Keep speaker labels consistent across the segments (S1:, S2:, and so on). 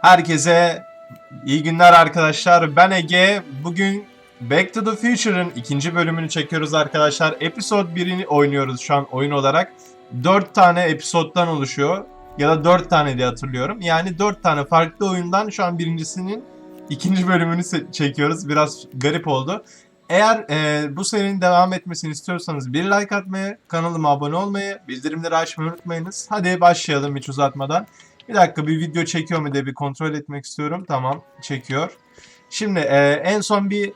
S1: Herkese iyi günler arkadaşlar. Ben Ege. Bugün Back to the Future'ın ikinci bölümünü çekiyoruz arkadaşlar. Episode 1'ini oynuyoruz şu an oyun olarak. 4 tane episode'dan oluşuyor. Ya da 4 tane diye hatırlıyorum. Yani 4 tane farklı oyundan şu an birincisinin ikinci bölümünü çekiyoruz. Biraz garip oldu. Eğer bu serinin devam etmesini istiyorsanız bir like atmayı, kanalıma abone olmayı, bildirimleri açmayı unutmayınız. Hadi başlayalım hiç uzatmadan. Bir dakika, bir video çekiyor mu diye bir kontrol etmek istiyorum. Tamam, çekiyor. Şimdi en son bir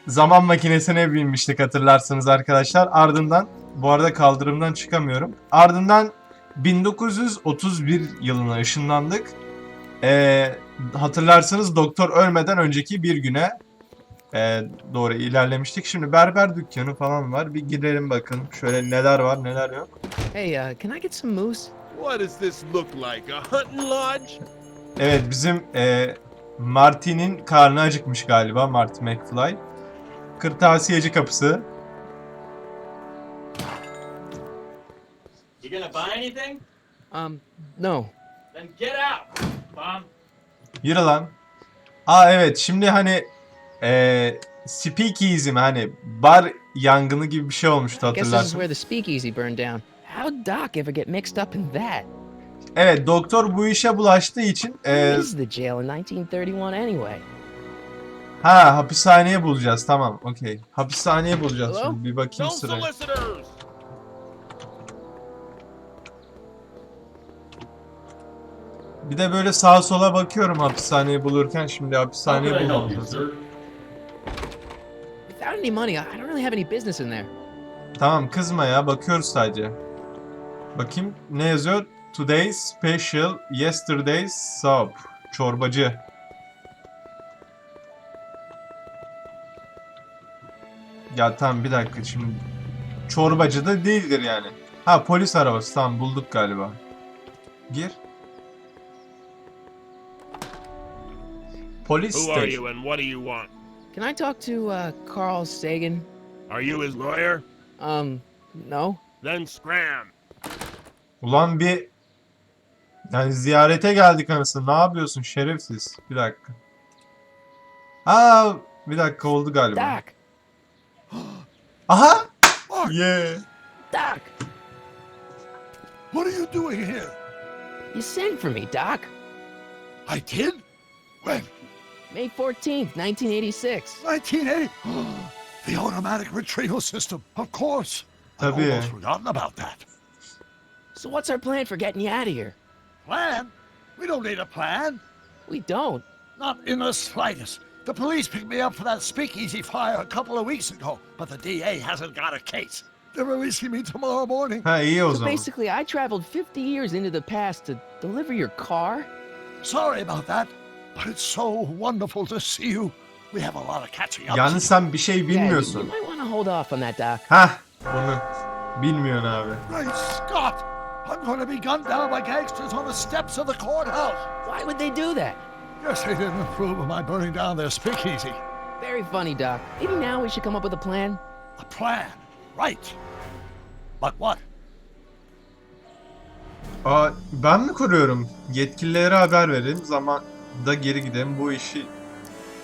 S1: zaman makinesine binmiştik hatırlarsınız arkadaşlar. Ardından, bu arada kaldırımdan çıkamıyorum. Ardından 1931 yılına ışınlandık. Hatırlarsınız doktor ölmeden önceki bir güne doğru ilerlemiştik. Şimdi berber dükkanı falan var. Bir girelim bakın. Şöyle neler var neler yok.
S2: Hey, can I get some moose?
S3: What does this look like? A hunting lodge?
S1: Evet, bizim Marty'nin karnı acıkmış galiba. Marty McFly. Kırtasiyeci kapısı.
S4: You gonna buy anything?
S2: No.
S4: Then get out, Mom.
S1: Yürü lan. Aa evet, şimdi hani speakeasy mi, hani bar yangını gibi bir şey olmuştu
S2: I guess this is
S1: hatırlarsın.
S2: where the speakeasy burned down. How'd Doc ever get mixed up in that?
S1: Evet, doktor bu işe bulaştığı için
S2: Where is the jail in 1931 anyway?
S1: hapishaneye bulacağız, tamam, okey. Hapishaneye bulacağız
S2: Hello?
S1: şimdi, bir bakayım
S3: No
S1: sıraya.
S3: solicitors!
S1: Bir de böyle sağa sola bakıyorum hapishaneyi bulurken. Şimdi hapishaneyi
S4: How can I help
S1: bulmamız
S4: you,
S1: lazım.
S2: Without any money, I don't really have any business in there.
S1: Tamam, kızma ya, bakıyoruz sadece. Bakayım ne yazıyor? Today's special, yesterday's soup. Çorbacı. Ya tamam, bir dakika şimdi. Çorbacı da değildir yani. Ha, polis arabası, tamam, bulduk galiba. Gir. Polis
S3: Who are
S1: station.
S3: you and what do you want?
S2: Can I talk to Carl Sagan?
S3: Are you his lawyer?
S2: No.
S3: Then scram.
S1: Ulan bir... Yani ziyarete geldik anasını. Ne yapıyorsun şerefsiz? Bir dakika. Aa, bir dakika oldu galiba.
S2: Doc!
S1: Aha! Yeah.
S2: Doc!
S5: What are you doing here?
S2: You sent for me, Doc.
S5: I did? When?
S2: May 14th, 1986.
S5: 1980? The automatic retrieval system, of course. I'd
S1: Tabii.
S5: almost forgotten about that.
S2: So what's our plan for getting you out of here?
S5: Plan? We don't need a plan.
S2: We don't.
S5: Not in the slightest. The police picked me up for that speakeasy fire a couple of weeks ago, but the DA hasn't got a case. They're releasing me tomorrow morning.
S1: Ha, iyi o
S2: So
S1: zaman.
S2: basically, I traveled 50 years into the past to deliver your car?
S5: Sorry about that, but it's so wonderful to see you. We have a lot of catching up.
S1: Yani sen bir şey
S2: Yeah, you
S1: bilmiyorsun.
S2: might want to hold off on that, Doc.
S1: Hah, bunu bilmiyorsun abi.
S5: Great Scott! I'm going to be gunned down by gangsters on the steps of the courthouse.
S2: Why would they do that?
S5: Guess they didn't approve of my burning down their speakeasy.
S2: Very funny, Doc. Maybe now we should come up with a plan.
S5: A plan, right? But what?
S1: Aa, ben mi kuruyorum? Yetkililere haber verelim. Zamanda geri gidelim. Bu işi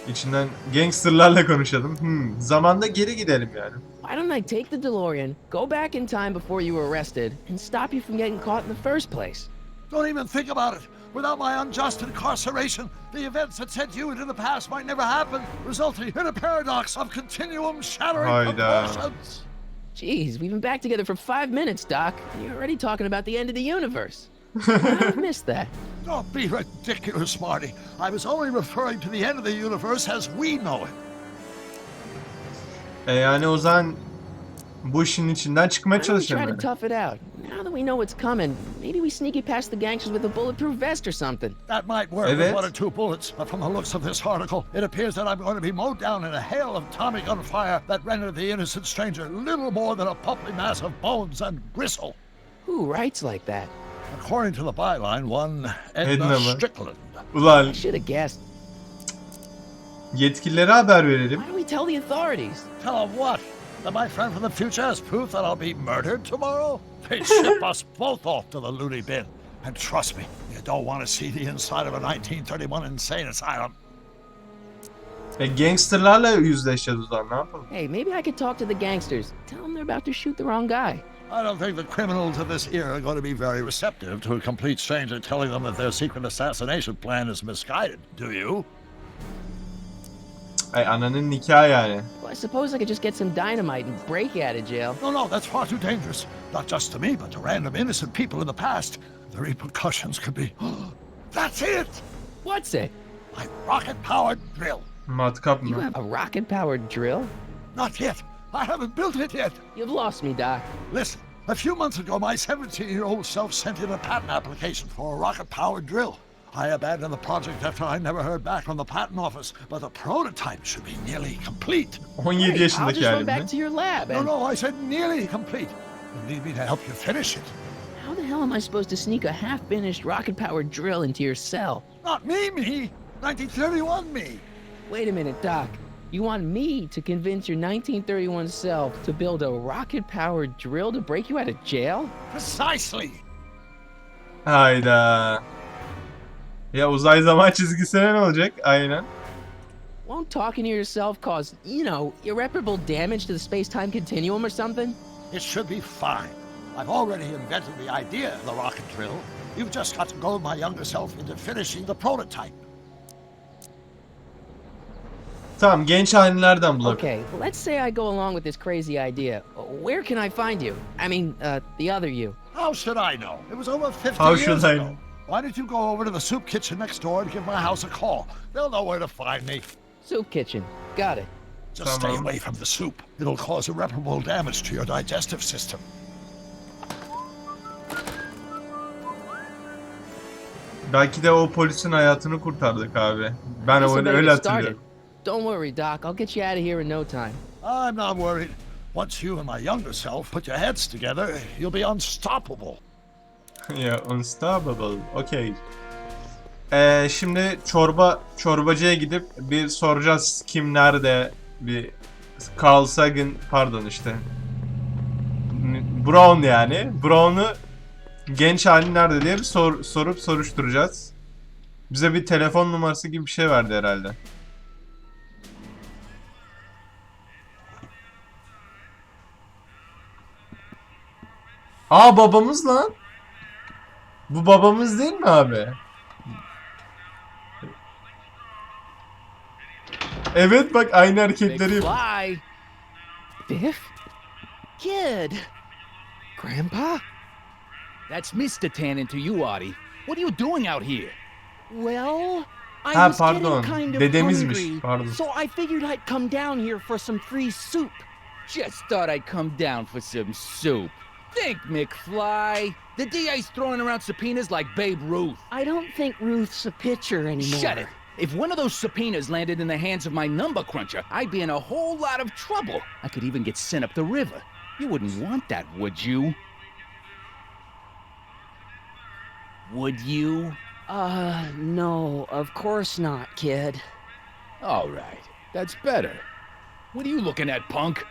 S1: içinden gangsterlarla konuşalım. Zamanda geri gidelim yani.
S2: Why don't I take the DeLorean, go back in time before you were arrested, and stop you from getting caught in the first place?
S5: Don't even think about it. Without my unjust incarceration, the events that sent you into the past might never happen, resulting in a paradox of continuum shattering
S1: Hayda.
S5: proportions.
S2: Jeez, we've been back together for 5 minutes, Doc, and you're already talking about the end of the universe. I missed that.
S5: Don't be ridiculous, Marty. I was only referring to the end of the universe as we know it.
S1: Yani o zaman bu işin içinden çıkmaya
S2: Why don't we
S1: çalışalım
S2: try to
S1: yani.
S2: tough it out? Now that we know what's coming, maybe we sneak it past the gangsters with a bulletproof vest or something.
S5: That might work
S1: Evet.
S5: with one or two bullets, but from the looks of this article, it appears that I'm going to be mowed down in a hail of Tommy gunfire that rendered the innocent stranger little more than a pulpy mass of bones and gristle.
S2: Who writes like that?
S5: According to the byline, one
S1: Edna
S5: Edna
S1: mı?
S5: Strickland.
S1: Ulan
S2: I should have guessed.
S1: yetkililere haber verelim.
S2: Why don't we tell the authorities?
S5: Tell them what? That my friend from the future has proof that I'll be murdered tomorrow? They ship us both off to the loony bin. And trust me, you don't want to see the inside of a 1931 insane asylum.
S1: Gangsterlarla yüzleşeceğiz o zaman, ne yapalım?
S2: Hey, maybe I could talk to the gangsters. Tell them they're about to shoot the wrong guy.
S5: I don't think the criminals of this era are going to be very receptive to a complete stranger telling them that their secret assassination plan is misguided, do you?
S1: Ay ananın nikahı yani.
S2: Well, I suppose I could just get some dynamite and break you out of jail.
S5: No, that's far too dangerous. Not just to me, but to random innocent people in the past. The repercussions could be... That's it!
S2: What's it?
S5: My rocket-powered drill.
S1: Matkap
S2: You
S1: mı?
S2: have a rocket-powered drill?
S5: Not yet. I haven't built it yet.
S2: You've lost me, Doc.
S5: Listen, a few months ago, my 17-year-old self sent in a patent application for a rocket-powered drill. I abandoned the project after I never heard back from the patent office, but the prototype should be nearly complete.
S1: 17
S2: I'll
S1: yaşındaki
S2: just run
S1: halim
S2: back
S1: mi?
S2: to your lab and...
S5: No, I said nearly complete. You need me to help you finish it.
S2: How the hell am I supposed to sneak a half-finished rocket-powered drill into your cell?
S5: Not me. 1931 me.
S2: Wait a minute, Doc. You want me to convince your 1931 self to build a rocket-powered drill to break you out of jail?
S5: Precisely.
S1: Hayda. Ya uzay zaman çizgisine ne olacak? Aynen.
S2: Won't talking to yourself cause, you know, irreparable damage to the space-time continuum or something?
S5: It should be fine. I've already invented the idea of the rocket drill. You've just got to goad my younger self into finishing the prototype.
S1: Tamam, genç halini nereden bulabilirim?
S2: Okay, well, let's say I go along with this crazy idea. Where can I find you? I mean, the other you.
S5: How should I know? It was over 50
S1: How
S5: years
S1: should I
S5: ago.
S1: know?
S5: Why don't you go over to the soup kitchen next door and give my house a call? They'll know where to find me.
S2: Soup kitchen. Got it.
S5: Just stay
S1: Tamam.
S5: away from the soup. It'll cause irreparable damage to your digestive system.
S1: Belki de o polisin hayatını kurtardık abi. Ben
S2: Guess I
S1: öyle,
S2: better
S1: öyle
S2: get started.
S1: hatırlıyorum.
S2: Don't worry, Doc. I'll get you out of here in no time.
S5: I'm not worried. Once you and my younger self put your heads together, you'll be unstoppable.
S1: Ya unstoppable. Okay. Şimdi çorbacıya gidip bir soracağız kim nerede, bir Carl Sagan, pardon işte Brown, yani Brown'u genç hali nerede diye bir sorup soruşturacağız. Bize bir telefon numarası gibi bir şey verdi herhalde. Aa, babamız lan. Bu babamız değil mi abi? Evet bak, aynı hareketleri yapıyor.
S2: McFly! Biff? Kid! Grandpa?
S6: That's Mr. Tannen to you, Artie. What are you doing out here?
S2: Well, I
S1: Ha,
S2: was
S1: pardon.
S2: getting kind of
S1: Dedemizmiş,
S2: hungry,
S1: pardon.
S2: so I figured I'd come down here for some free soup.
S6: Just thought I'd come down for some soup. Think, McFly. The DA's throwing around subpoenas like Babe Ruth.
S2: I don't think Ruth's a pitcher anymore.
S6: Shut it. If one of those subpoenas landed in the hands of my number cruncher, I'd be in a whole lot of trouble. I could even get sent up the river. You wouldn't want that, would you? Would you?
S2: No, of course not, kid.
S6: All right. That's better. What are you looking at, punk?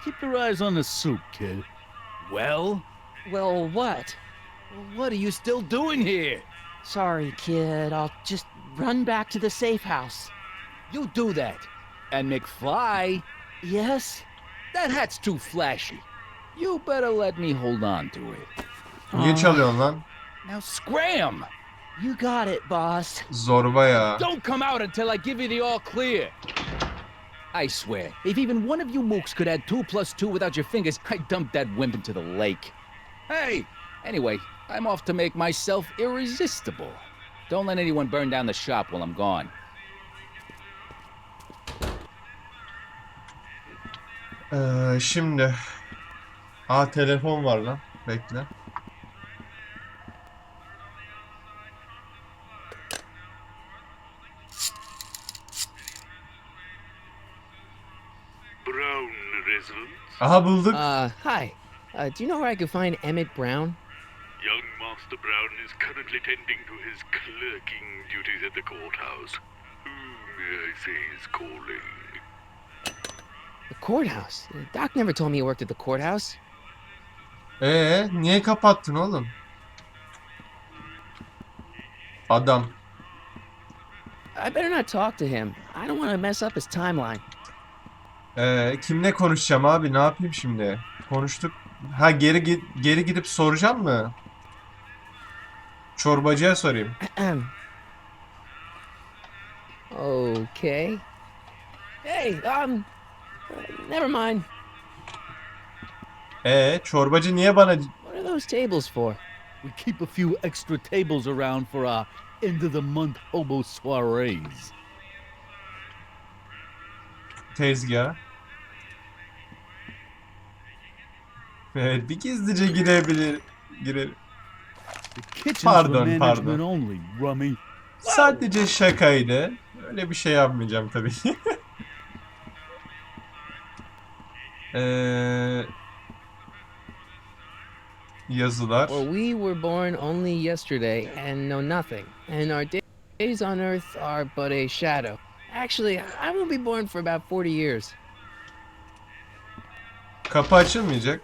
S6: Keep your eyes on the soup, kid. Well?
S2: Well, what?
S6: What are you still doing here?
S2: Sorry, kid. I'll just run back to the safe house.
S6: You do that. And McFly,
S2: Yes?
S6: that hat's too flashy. You better let me hold on to it.
S1: Niye çalıyorsun lan?
S6: Now scram!
S2: You got it, boss.
S1: Zorba ya.
S6: Don't come out until I give you the all clear. I swear, if even one of you mooks could add 2 plus 2 without your fingers, I'd dump that wimp into the lake. Hey! Anyway, I'm off to make myself irresistible. Don't let anyone burn down the shop while I'm gone.
S1: Şimdi. Aa, telefon var lan. Bekle.
S3: Brown resident.
S1: Aha, bulduk.
S2: Hi. Do you know where I could find Emmett Brown?
S3: Young Master Brown is currently tending to his clerking duties at the courthouse. Who may I say is calling?
S2: The courthouse? Doc never told me he worked at the courthouse.
S1: Niye kapattın oğlum? Adam.
S2: I better not talk to him. I don't want to mess up his timeline.
S1: Kimle konuşacağım abi? Ne yapayım şimdi? Konuştuk. Ha geri gidip soracağım mı? Çorbacıya sorayım.
S2: Okay. Hey, never mind.
S1: Çorbacı niye bana...
S2: What are those tables for?
S6: We keep a few extra tables around for our end of the month hobo soirees.
S1: Tezgah. Evet, bir gizlice girebilir.
S6: The kitchen's
S1: Pardon,
S6: for management
S1: pardon.
S6: only, rummy.
S1: Sadece şakaydı. Öyle bir şey yapmayacağım tabii ki. Yazılar.
S2: Well, we were born only yesterday and know nothing, and our days on Earth are but a shadow. Actually, I won't be born for about 40 years.
S1: Kapı açılmayacak.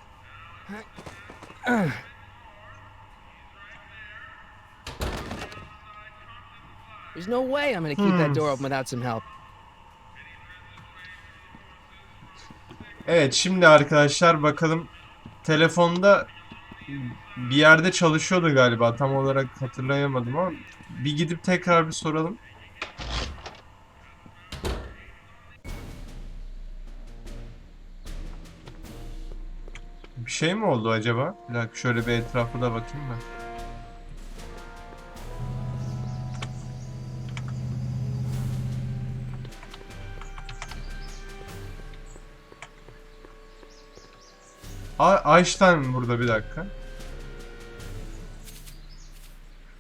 S2: There's no way I'm gonna keep that door open without some help.
S1: Evet, şimdi arkadaşlar bakalım, telefonda bir yerde çalışıyordu galiba, tam olarak hatırlayamadım ama bir gidip tekrar bir soralım. Bir şey mi oldu acaba? Bir dakika, şöyle bir etrafa da bakayım ben. Einstein burada, bir dakika.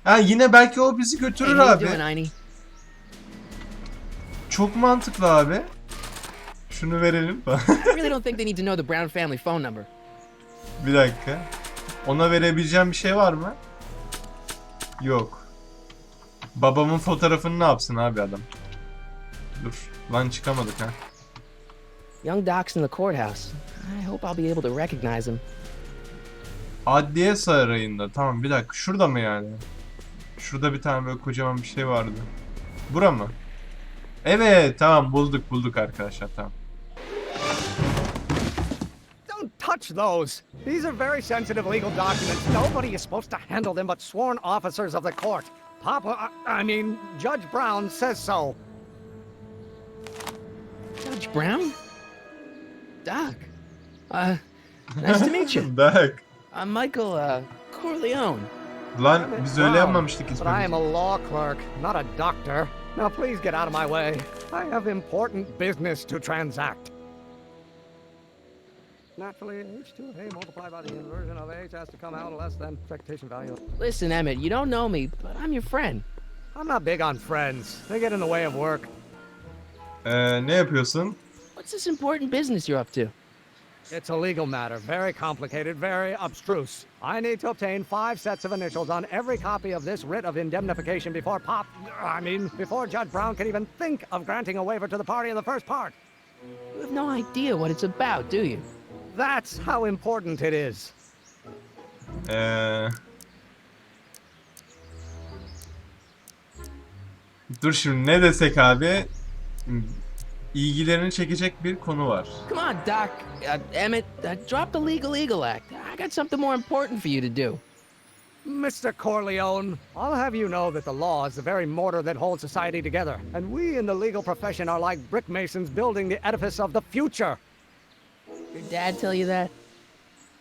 S1: Ha, yine belki o bizi götürür
S2: Hey, how you
S1: abi.
S2: doing, Einie?
S1: Çok mantıklı abi. Şunu verelim.
S2: I really don't think they need to know the Brown family phone number.
S1: Bir dakika. Ona verebileceğim bir şey var mı? Yok. Babamın fotoğrafını ne yapsın abi adam? Dur. Lan çıkamadık ha.
S2: Young Doc's in the courthouse. I hope I'll be able to recognize him.
S1: Adliye sarayında. Tamam, bir dakika. Şurada mı yani? Şurada bir tane böyle kocaman bir şey vardı. Bura mı? Evet, tamam, bulduk arkadaşlar, tamam.
S7: Don't touch those. These are very sensitive legal documents. Nobody is supposed to handle them but sworn officers of the court. Judge Brown says so.
S2: Judge Brown? Doc. Nice to meet you.
S1: Bak.
S2: I'm Michael, Corleone.
S1: Lan biz öyle
S7: Brown,
S1: yapmamıştık
S7: but I
S1: ismini.
S7: am a law clerk, not a doctor. Now please get out of my way. I have important business to transact. Naturally, h2 of a multiplied by the inversion of h has to come out less than expectation value.
S2: Listen, Emmett, you don't know me, but I'm your friend.
S7: I'm not big on friends. They get in the way of work.
S1: Ne yapıyorsun?
S2: What's this important business you're up to?
S7: It's a legal matter, very complicated, very abstruse. I need to obtain 5 sets of initials on every copy of this writ of indemnification before Judge Brown can even think of granting a waiver to the party in the first part.
S2: You have no idea what it's about, do you?
S7: That's how important it is.
S1: Dur şimdi, ne desek abi? İlgilerini çekecek bir konu var.
S2: Come on, Doc. Emmett, drop the legal eagle act. I got something more important for you to do.
S7: Mr. Corleone, I'll have you know that the law is the very mortar that holds society together, and we in the legal profession are like brick masons building the edifice of the future.
S2: Your dad tell you that?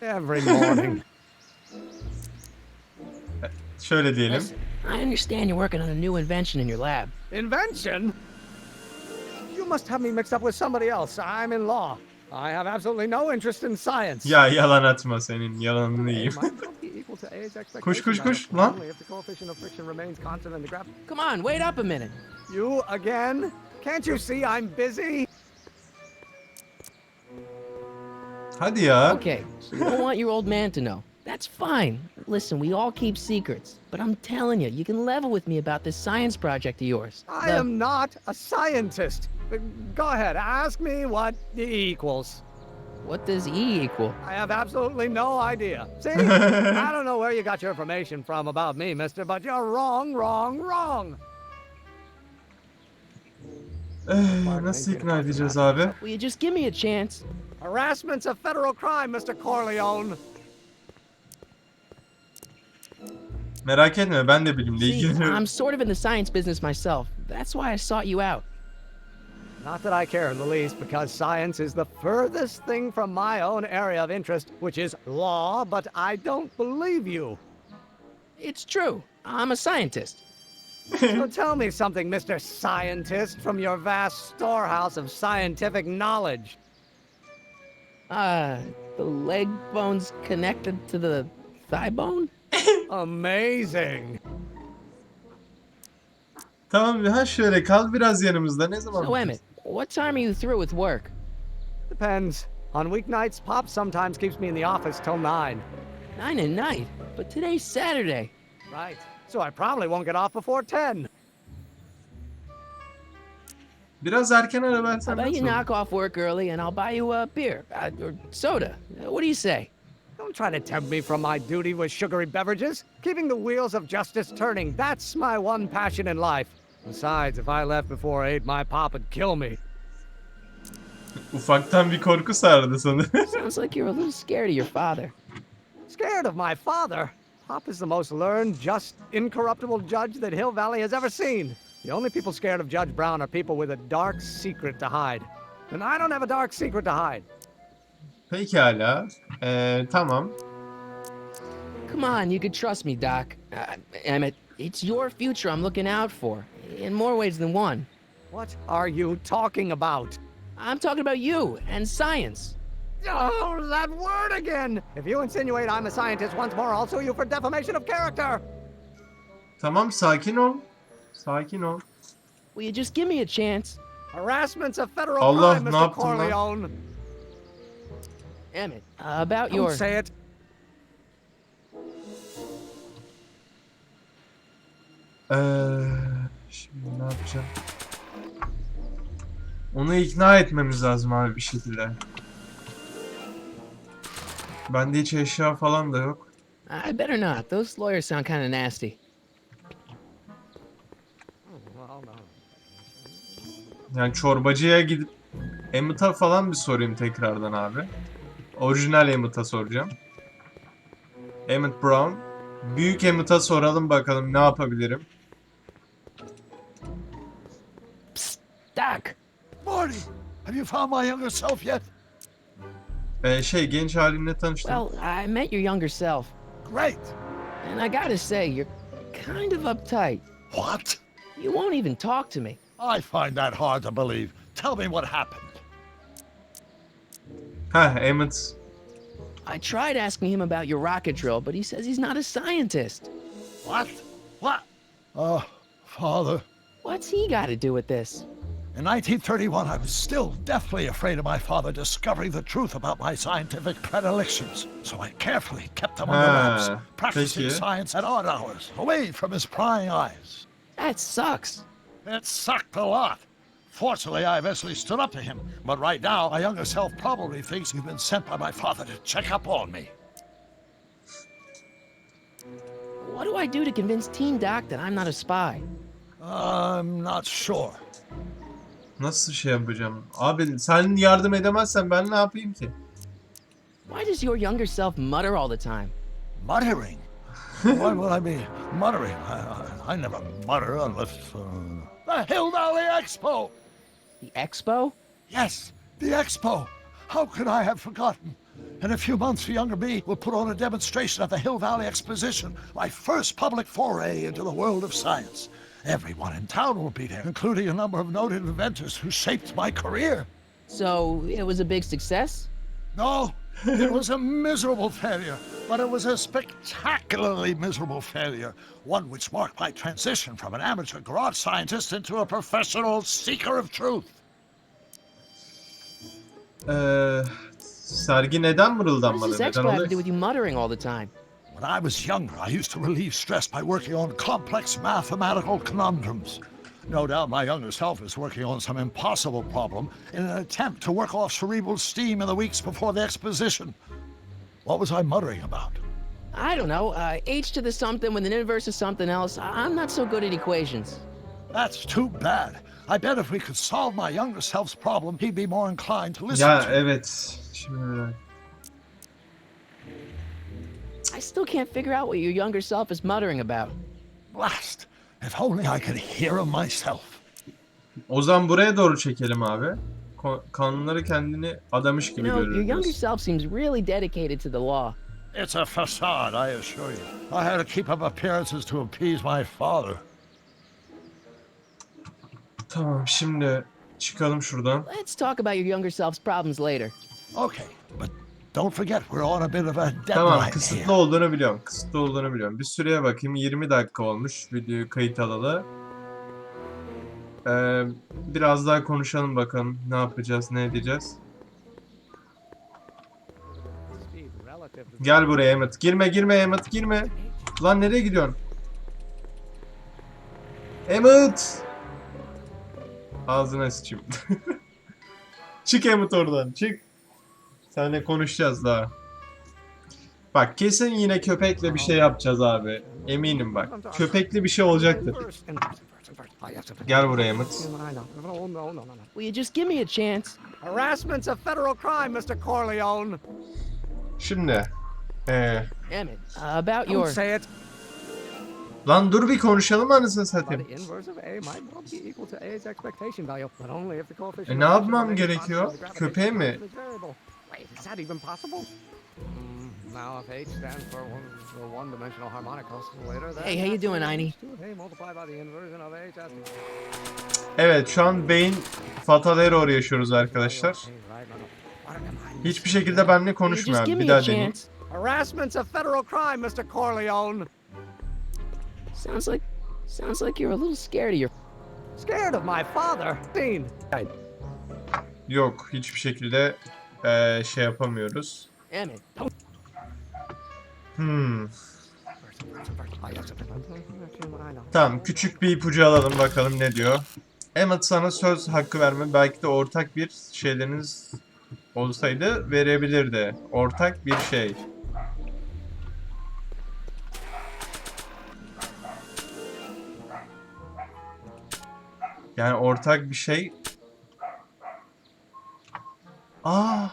S7: Every morning.
S1: Şöyle diyelim.
S2: Listen, I understand you're working on a new invention in your lab.
S7: Invention? You must have me mixed up with somebody else. I'm in law. I have absolutely no interest in science.
S1: Ya yalan atma, senin yalanını yiyeyim. Koş lan.
S2: Come on, wait up a minute.
S7: You again? Can't you see I'm busy?
S1: Hadi ya.
S2: Okay, so you don't want your old man to know. That's fine. Listen, we all keep secrets. But I'm telling you, you can level with me about this science project of yours.
S7: I am not a scientist. Go ahead, ask me what E equals.
S2: What does E equal?
S7: I have absolutely no idea. See? I don't know where you got your information from about me, mister, but you're wrong, wrong, wrong.
S1: Nasıl ikna edeceğiz abi?
S2: Will you just give me a chance?
S7: Harassment's a federal crime, Mr. Corleone.
S1: Merak etme, ben de bilimle
S2: See,
S1: ilgileniyorum.
S2: I'm sort of in the science business myself. That's why I sought you out.
S7: Not that I care in the least, because science is the furthest thing from my own area of interest, which is law, but I don't believe you.
S2: It's true. I'm a scientist.
S7: So tell me something, Mr. Scientist, from your vast storehouse of scientific knowledge.
S2: The leg bone's connected to the thigh bone?
S7: Amazing.
S1: Tamam, ha şöyle kal biraz yanımızda. Ne zaman?
S2: So, Emmett, what time are you through with work?
S7: Depends. On weeknights, Pop sometimes keeps me in the office till 9.
S2: 9 at night. But today's Saturday.
S7: Right. So I probably won't get off before 10.
S1: Biraz erken ara versen
S2: How about you
S1: nasıl?
S2: knock off work early and I'll buy you a beer or soda? What do you say?
S7: Don't try to tempt me from my duty with sugary beverages. Keeping the wheels of justice turning, that's my one passion in life. Besides, if I left before 8, my pop would kill me.
S1: Ufaktan bir korku sardı sanırım.
S2: Sounds like you're a little scared of your father.
S7: Scared of my father? Pop is the most learned, just, incorruptible judge that Hill Valley has ever seen. The only people scared of Judge Brown are people with a dark secret to hide. And I don't have a dark secret to hide.
S1: Pekala. Tamam.
S2: Come on, you could trust me, Doc. Emmett, it's your future I'm looking out for. In more ways than one.
S7: What are you talking about?
S2: I'm talking about you and science.
S7: Oh, that word again! If you insinuate I'm a scientist once more, I'll sue you for defamation of character!
S1: Tamam, sakin ol. Sakin ol.
S2: Will you just give me a chance?
S7: Harassment's a federal
S1: Allah,
S7: crime,
S1: ne
S7: Mr.
S1: yaptın lan?
S7: Corleone.
S2: Emmett, about
S7: Don't
S2: your...
S7: say it.
S1: Şimdi ne yapacağım? Onu ikna etmemiz lazım abi bir şekilde. Bende hiç eşya falan da yok.
S2: I better not. Those lawyers sound kind of nasty.
S1: Yani çorbacıya gidip Emmet'a falan bir sorayım tekrardan abi. Orijinal Emmet'a soracağım. Emmett Brown. Büyük Emmet'a soralım bakalım ne yapabilirim.
S2: Psst, Doc.
S5: Marty, have you found my younger self yet?
S1: Genç halimle tanıştım.
S2: Well, I met your younger self.
S5: Great.
S2: And I gotta say, you're kind of uptight.
S5: What?
S2: You won't even talk to me.
S5: I find that hard to believe. Tell me what happened.
S1: Emmett.
S2: I tried asking him about your rocket drill, but he says he's not a scientist.
S5: What? What? Oh, Father.
S2: What's he got to do with this?
S5: In 1931, I was still deathly afraid of my father discovering the truth about my scientific predilections. So I carefully kept them under wraps, practicing
S1: peki.
S5: science at odd hours, away from his prying eyes.
S2: That sucks.
S5: It sucked a lot. Fortunately, I eventually stood up to him. But right now, my younger self probably thinks you've been sent by my father to check up on me.
S2: What do I do to convince Teen Doc that I'm not a spy?
S5: I'm not sure.
S1: Nasıl şey yapacağım? Abi sen yardım edemezsen ben ne yapayım ki?
S2: Why does your younger self mutter all the time?
S5: Muttering? Why would I be muttering? I never mutter unless... the Hill Valley Expo!
S2: The expo?
S5: Yes, the Expo! How could I have forgotten? In a few months, younger me will put on a demonstration at the Hill Valley Exposition, my first public foray into the world of science. Everyone in town will be there, including a number of noted inventors who shaped my career.
S2: So it was a big success?
S5: No, it was a miserable failure, but it was a spectacularly miserable failure, one which marked my transition from an amateur garage scientist into a professional seeker of truth.
S1: Sergi neden
S2: What
S1: mırıldanmadı?
S2: does this
S1: Neden
S2: expo have to
S1: oluyor?
S2: do with you muttering all the time?
S5: When I was younger, I used to relieve stress by working on complex mathematical conundrums. No doubt my younger self is working on some impossible problem in an attempt to work off cerebral steam in the weeks before the exposition. What was I muttering about?
S2: I don't know. H to the something with an inverse of something else. I'm not so good at equations.
S5: That's too bad. I bet if we could solve my younger self's problem, he'd be more inclined to listen
S1: Ya
S5: to
S1: evet. Şimdi
S2: I still can't figure out what your younger self is muttering about.
S5: Blast! If only I could hear him myself.
S1: o zaman buraya doğru çekelim abi. Kanunları kendini adamış gibi
S2: You know, your younger
S1: görürüz.
S2: self seems really dedicated to the law.
S5: It's a facade, I assure you. I had to keep up appearances to appease my father.
S1: Tamam, şimdi çıkalım şuradan.
S2: Let's talk about your younger self's problems later.
S5: Okay, but don't forget we're on a bit of a
S1: Tamam,
S5: deadline
S1: kısıtlı
S5: here.
S1: olduğunu biliyorum. Kısıtlı olduğunu biliyorum. Bir süreye bakayım. 20 dakika olmuş videoyu kayıt alalı. Biraz daha konuşalım bakalım. Ne yapacağız, ne edeceğiz. Gel buraya Emmet. Girme, girme Emmet, girme. Lan nereye gidiyorsun? Emmet! Ağzına sıçayım. Çık Emmet oradan, çık. Seninle konuşacağız daha. Bak kesin yine köpekle bir şey yapacağız abi. Eminim bak. Köpekli bir şey olacaktır. Gel buraya Emmet.
S2: Will you just give me a chance?
S7: Harassment's a federal crime, Mr. Corleone.
S1: Şimdi.
S2: Emmett, about
S7: Don't
S2: your...
S7: say it.
S1: Lan dur bir konuşalım anasını
S7: The
S1: satayım.
S7: inverse of A might well be equal to A's expectation value, but only if the coefficient
S1: Ne
S7: of
S1: yapmam
S7: A is
S1: gerekiyor?
S7: constant and the
S1: Köpeğe mi?
S7: gravitation is variable. Wait, is that even possible? Now if H stands for one-dimensional harmonic oscillator, then
S2: Hey, how you doing, Einie?
S7: A multiplied by the inversion of H has to...
S1: Evet, şu an beyin fatal error yaşıyoruz arkadaşlar. Hiçbir şekilde benimle
S2: Will you
S1: konuşmuyor
S2: just
S1: abi.
S2: give
S1: Bir
S2: me a
S1: daha deneyeyim.
S7: chance? Harassment's a federal crime, Mr. Corleone.
S2: Sounds like you're a little scared of your...
S7: Scared of my father? Dean.
S1: Yok, hiçbir şekilde şey yapamıyoruz.
S2: Emmett, don't...
S1: Tamam, küçük bir ipucu alalım bakalım ne diyor. Emmet sana söz hakkı verme. Belki de ortak bir şeyleriniz olsaydı verebilirdi. Ortak bir şey. Yani ortak bir şey. Aa.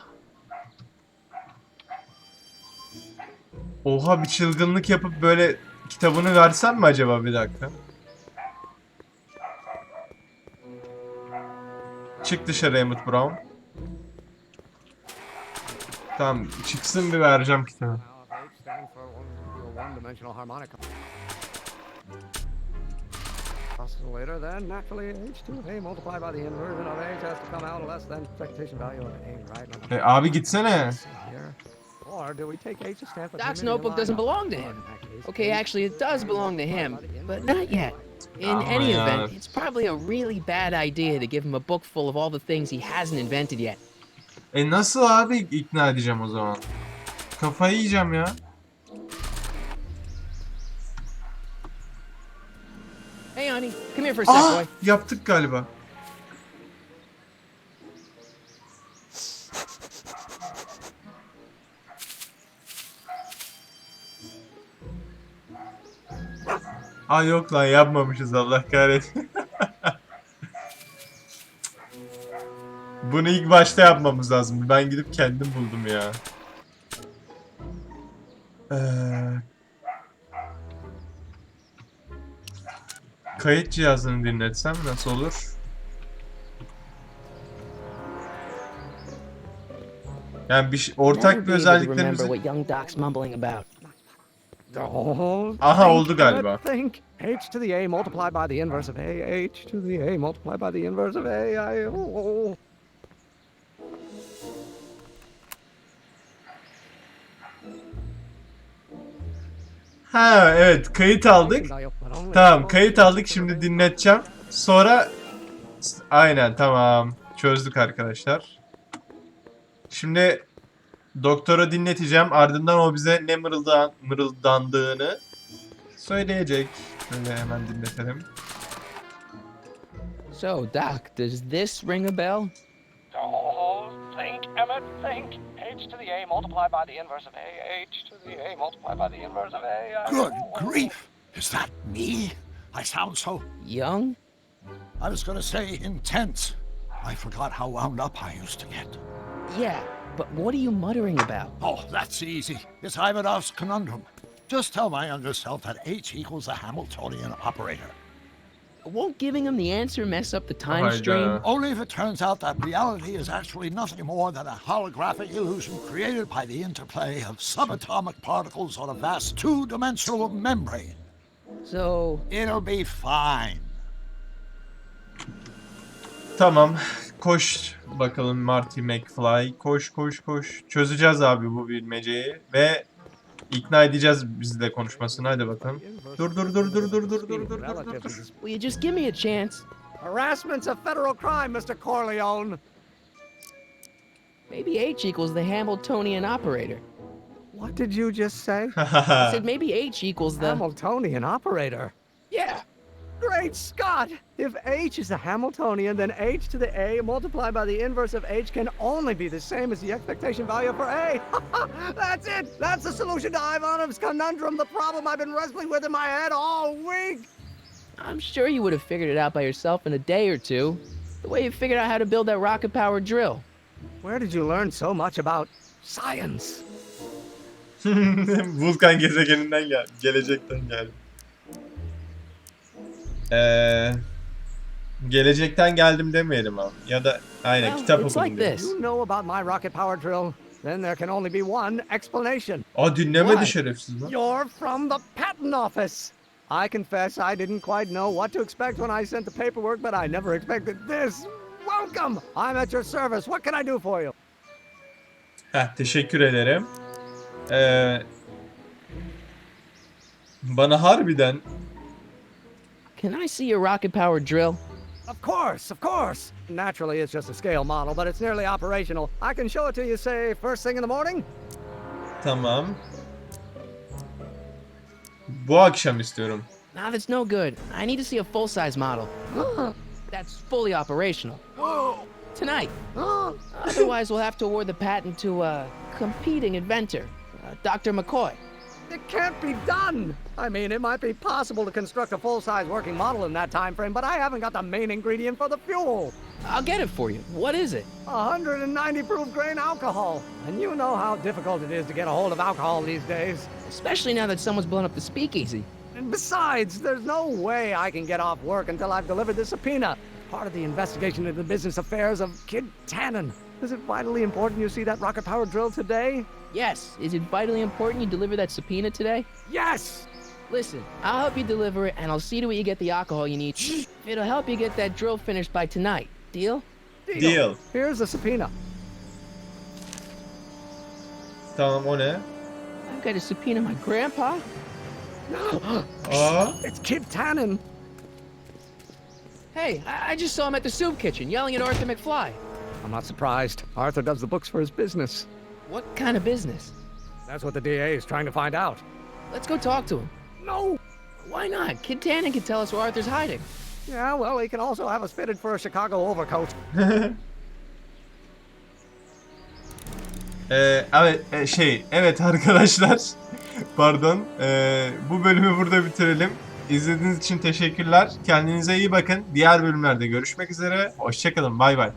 S1: Oha, bir çılgınlık yapıp böyle kitabını versem mi acaba, bir dakika. Çık dışarı Emmett Brown. Tamam, çıksın bir vereceğim kitabı.
S7: Now if H stands for one-dimensional harmonic oscillator, then naturally H2A multiplied by the inversion of H has to come out less than expectation value of A, right?
S1: Abi gitsene.
S7: Here. Or do we take H to stand for
S2: Doc's
S7: two-dimensional
S2: notebook doesn't belong to
S7: line?
S2: him.
S7: In that case,
S2: Okay,
S7: H
S2: actually it does belong to him, but not yet. In
S1: Oh,
S2: any
S1: yeah.
S2: event, it's probably a really bad idea to give him a book full of all the things he hasn't invented yet.
S1: Nasıl abi ikna edeceğim o zaman? Kafayı yiyeceğim ya.
S2: Hey, honey, come here for a sec,
S1: Aa,
S2: boy.
S1: yaptık galiba. Aa yok lan, yapmamışız, Allah kahretsin. Bunu ilk başta yapmamız lazım. Ben gidip kendim buldum ya. Kayıt cihazını dinletsem nasıl olur? Yani bir ortak bir
S2: Never be able to remember
S1: özelliklerimizi...
S2: what young Doc's mumbling about.
S1: Aha, oldu galiba.
S7: Think H to the A multiplied by the inverse of A. H to the A multiplied by the inverse of A.
S1: Ha evet, kayıt aldık. Tamam, kayıt aldık, şimdi dinleteceğim. Sonra aynen, tamam, çözdük arkadaşlar. Şimdi doktora dinleteceğim, ardından o bize ne mırıldandığını söyleyecek. Şöyle hemen dinletelim.
S2: So, Doc, does this ring a bell?
S7: Oh, think, Emmett, think. H to the A multiplied by the inverse of A. H to the A multiplied by the inverse of A.
S5: Good grief! Is that me? I sound so...
S2: Young?
S5: I was gonna say intense. I forgot how wound up I used to get.
S2: Yeah, but what are you muttering about?
S5: Oh, that's easy. It's Ivanov's conundrum. Just tell my younger self that H equals a Hamiltonian operator.
S2: Won't giving him the answer mess up the time
S1: Hayda.
S2: stream?
S5: Only if it turns out that reality is actually nothing more than a holographic illusion created by the interplay of subatomic particles on a vast two-dimensional membrane.
S2: So,
S5: It'll be fine.
S1: Tamam. Koş bakalım Marty McFly. Koş koş koş. Çözeceğiz abi bu bilmeceyi ve ikna edeceğiz bizle konuşmasını. Hadi bakalım. Dur.
S2: will you just give me a chance?
S7: Harassment's a federal crime, Mr. Corleone.
S2: Maybe H equals the Hamiltonian operator.
S7: What did you just say?
S2: I said maybe H equals the...
S7: Hamiltonian operator.
S2: Yeah.
S7: Great Scott! If H is a Hamiltonian, then H to the A multiplied by the inverse of H can only be the same as the expectation value for A. That's it! That's the solution to Ivanov's conundrum, the problem I've been wrestling with in my head all week!
S2: I'm sure you would have figured it out by yourself in a day or two. The way you figured out how to build that rocket-powered drill.
S7: Where did you learn so much about science?
S1: Vulkan gezegeninden gelecekten geldi. Gelecekten geldim demeyelim abi. Ya da aynen
S2: Well,
S1: kitap
S2: it's
S1: okudum
S2: like
S1: diyelim.
S2: this.
S7: You know about my rocket-powered drill? Then there can only be one explanation.
S1: Aa dinlemedi
S2: Why?
S1: şerefsiz lan.
S7: You're from the patent office. I confess I didn't quite know what to expect when I sent the paperwork, but I never expected this. Welcome! I'm at your service. What can I do for you?
S1: Teşekkür ederim. Bana harbiden
S2: Can I see your rocket-powered drill?
S7: Of course, of course. Naturally, it's just a scale model, but it's nearly operational. I can show it to you, say, first thing in the morning.
S1: tamam. Bu akşam istiyorum.
S2: Nah, that's no good. I need to see a full-size model. That's fully operational. Tonight. Otherwise, we'll have to award the patent to a competing inventor, Dr. McCoy.
S7: It can't be done. I mean, it might be possible to construct a full-size working model in that time frame, but I haven't got the main ingredient for the fuel.
S2: I'll get it for you. What is it?
S7: 190 proof grain alcohol. And you know how difficult it is to get a hold of alcohol these days.
S2: Especially now that someone's blown up the speakeasy.
S7: And besides, there's no way I can get off work until I've delivered this subpoena. Part of the investigation into the business affairs of Kid Tannen. Is it vitally important you see that rocket-powered drill today?
S2: Yes. Is it vitally important you deliver that subpoena today?
S7: Yes!
S2: Listen, I'll help you deliver it, and I'll see to it you get the alcohol you need. It'll help you get that drill finished by tonight. Deal?
S1: Deal.
S7: Here's the subpoena.
S1: Tamam o ne?
S2: I've got to subpoena my grandpa.
S1: Aa.
S7: It's Kid Tannen.
S2: Hey, I just saw him at the soup kitchen yelling at Arthur McFly.
S7: I'm not surprised. Arthur does the books for his business.
S2: What kind of business?
S7: That's what the DA is trying to find out.
S2: Let's go talk to him.
S7: No!
S2: Why not? Kid Tannen can tell us where Arthur's hiding.
S7: Yeah, well, he can also have us fitted for a Chicago overcoat.
S1: Evet arkadaşlar. Pardon. Bu bölümü burada bitirelim. İzlediğiniz için teşekkürler. Kendinize iyi bakın. Diğer bölümlerde görüşmek üzere. Hoşçakalın. Bay bay.